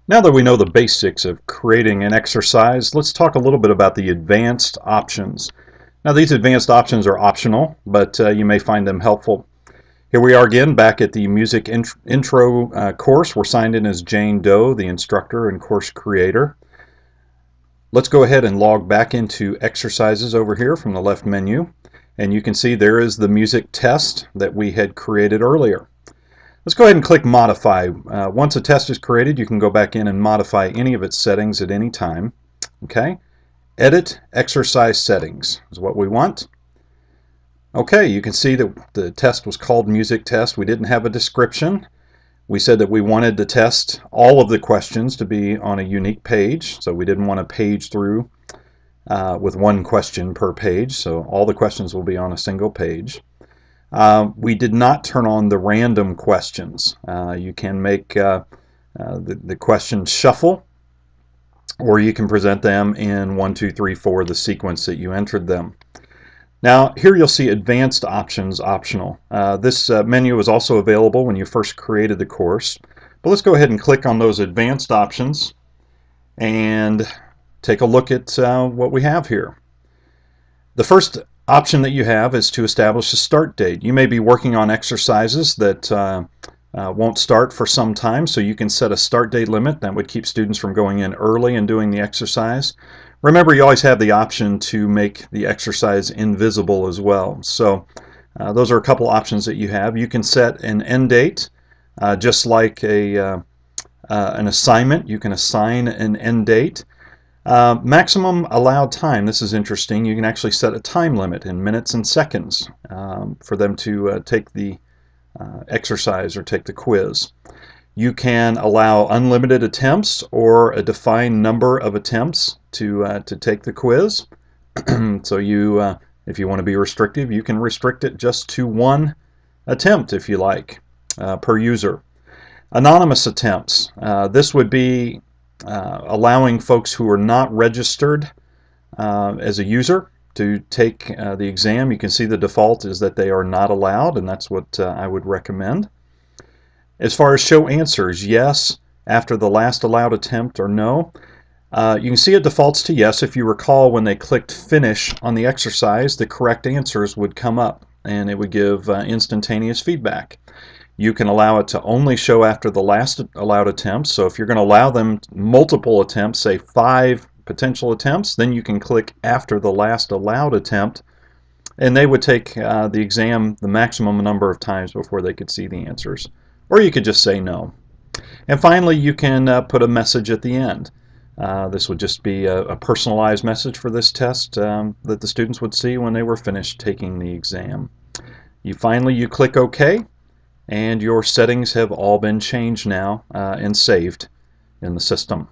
Now that we know the basics of creating an exercise, let's talk a little bit about the advanced options. Now these advanced options are optional, but you may find them helpful. Here we are again back at the music intro course. We're signed in as Jane Doe, the instructor and course creator. Let's go ahead and log back into exercises over here from the left menu. And you can see there is the music test that we had created earlier. Let's go ahead and click Modify. Once a test is created, you can go back in and modify any of its settings at any time. Okay, Edit Exercise Settings is what we want. Okay, you can see that the test was called Music Test. We didn't have a description. We said that we wanted to test all of the questions to be on a unique page, so we didn't want to page through with one question per page, so all the questions will be on a single page. We did not turn on the random questions. You can make the questions shuffle, or you can present them in 1, 2, 3, 4, the sequence that you entered them. Now here you'll see advanced options optional. This menu was also available when you first created the course. But let's go ahead and click on those advanced options and take a look at what we have here. The first option that you have is to establish a start date. You may be working on exercises that won't start for some time, so you can set a start date limit. That would keep students from going in early and doing the exercise. Remember, you always have the option to make the exercise invisible as well. So those are a couple options that you have. You can set an end date, just like an assignment. You can assign an end date. Maximum allowed time. This is interesting. You can actually set a time limit in minutes and seconds for them to take the exercise or take the quiz. You can allow unlimited attempts or a defined number of attempts to take the quiz. So if you want to be restrictive, you can restrict it just to one attempt if you like per user. Anonymous attempts. This would be allowing folks who are not registered as a user to take the exam. You can see the default is that they are not allowed, and that's what I would recommend. As far as show answers, yes after the last allowed attempt or no. You can see it defaults to yes. If you recall, when they clicked finish on the exercise, the correct answers would come up and it would give instantaneous feedback. You can allow it to only show after the last allowed attempt. So if you're going to allow them multiple attempts, say 5 potential attempts, then you can click after the last allowed attempt, and they would take the exam the maximum number of times before they could see the answers. Or you could just say no. And finally, you can put a message at the end. This would just be a personalized message for this test that the students would see when they were finished taking the exam. You click OK, and your settings have all been changed now and saved in the system.